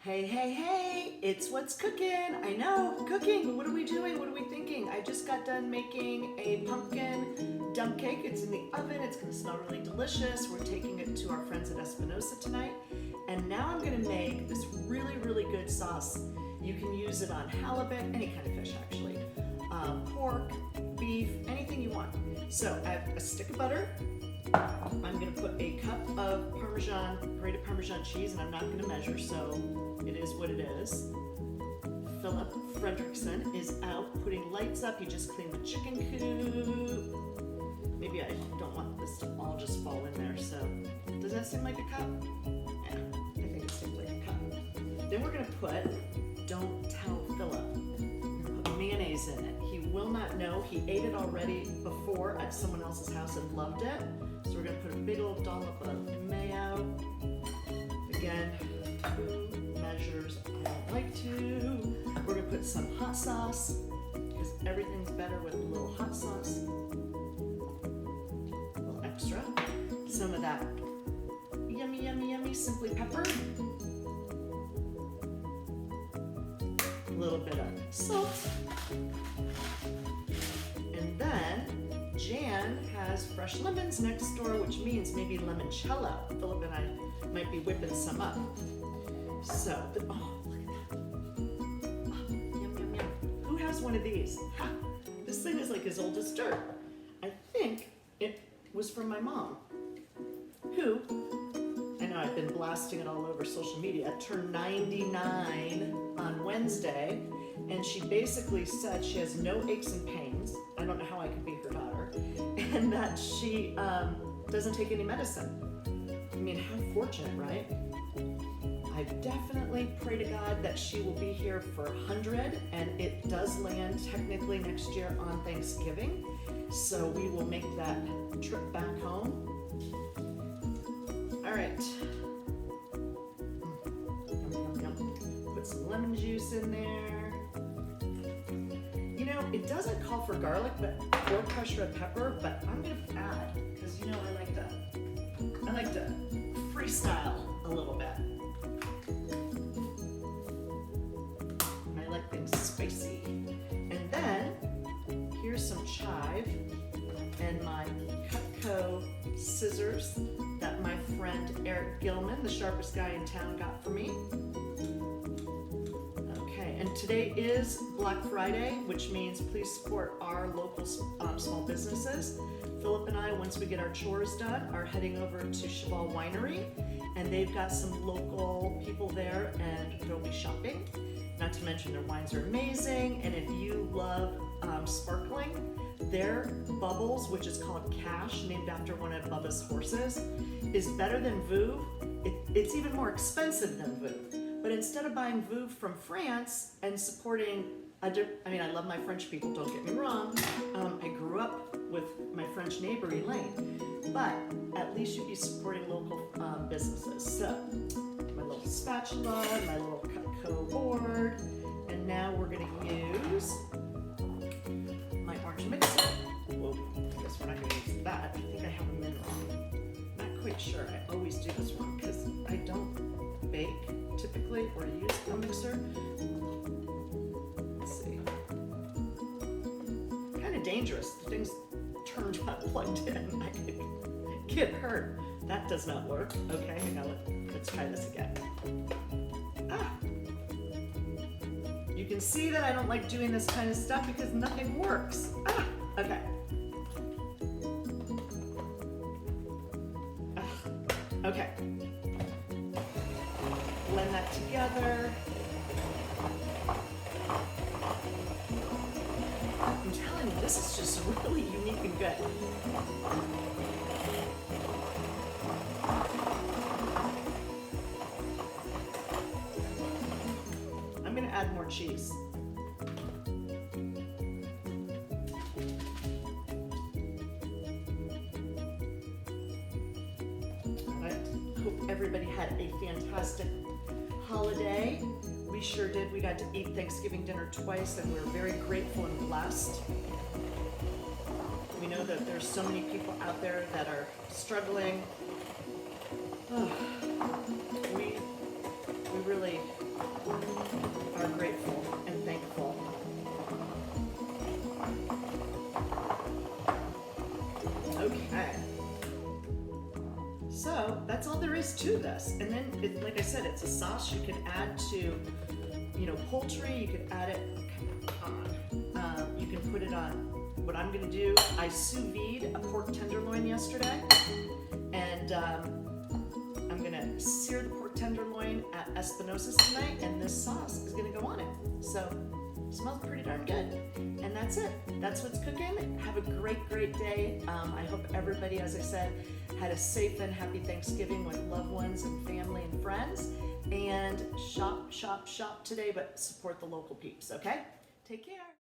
Hey, hey, hey, it's What's Cooking. I know, cooking, but what are we doing? What are we thinking? I just got done making a pumpkin dump cake. It's in the oven. It's gonna smell really delicious. We're taking it to our friends at Espinosa tonight. And now I'm gonna make this really, really good sauce. You can use it on halibut, any kind of fish actually. Pork, beef, anything you want. So I have a stick of butter. I'm gonna put a cup of grated Parmesan cheese, and I'm not gonna measure, so it is what it is. Philip Fredrickson is out putting lights up. He just cleaned the chicken coop. Maybe I don't want this to all just fall in there, so does that seem like a cup? Yeah, I think it seems like a cup. Then we're gonna put, don't tell Philip, put mayonnaise in it. He will not know. He ate it already before at someone else's house and loved it. So we're gonna put a big old dollop of mayo. Again, 2 measures, I don't like to. We're gonna put some hot sauce, because everything's better with a little hot sauce. A little extra. Some of that yummy, yummy, yummy Simply Pepper. A little bit of salt. And then Jan has fresh lemons next door, which means maybe limoncello. Philip and I might be whipping some up. So, oh, look at that. Oh, yum, yum, yum. Who has one of these? Ha, this thing is like as old as dirt. I think it was from my mom, who, I know I've been blasting it all over social media, turned 99 on Wednesday, and she basically said she has no aches and pains. I don't know how I could be her daughter. And that she doesn't take any medicine. I mean, how fortunate, right? I definitely pray to God that she will be here for 100, and it does land technically next year on Thanksgiving. So we will make that trip back home. All right. Yum, yum, yum. Put some lemon juice in there. You know, it doesn't call for garlic or crushed red pepper, but I'm gonna add, because you know I like to freestyle a little bit. I like things spicy. And then here's some chive and my Cutco scissors that my friend Eric Gilman, the sharpest guy in town, got for me. And today is Black Friday, which means please support our local small businesses. Philip and I, once we get our chores done, are heading over to Cheval Winery, and they've got some local people there, and they'll be shopping. Not to mention their wines are amazing, and if you love sparkling, their Bubbles, which is called Cash, named after one of Bubba's horses, is better than Veuve. It's even more expensive than Veuve. But instead of buying Veuve from France and supporting, I love my French people, don't get me wrong. I grew up with my French neighbor, Elaine. But at least you'd be supporting local businesses. So, my little spatula, my little Cutco board, and now we're gonna use my orange mixer. Whoa, I guess we're not gonna use that. I think I have them in wrong. Not quite sure, I always do this wrong because I don't bake typically or use a mixer. Let's see. Kind of dangerous. The thing's turned up, plugged in. I could get hurt. That does not work. Okay, hang on. Let's try this again. Ah. You can see that I don't like doing this kind of stuff because nothing works. Ah. Okay. Ah. Okay. Blend that together. I'm telling you, this is just really unique and good. I'm gonna add more cheese. I hope everybody had a fantastic holiday. We sure did. We got to eat Thanksgiving dinner twice, and we're very grateful and blessed. We know that there's so many people out there that are struggling. Oh, we really that's all there is to this. And then, like I said, it's a sauce you can add to, poultry. You could add it on. You can put it on. What I'm gonna do, I sous vide a pork tenderloin yesterday, and I'm gonna sear the pork tenderloin at Espinosa's tonight, and this sauce is gonna go on it. So, it smells pretty darn good. And that's it. That's what's cooking. Have a great, great day. I hope everybody, as I said, had a safe and happy Thanksgiving with loved ones and family and friends. And shop, shop, shop today, but support the local peeps, okay? Take care.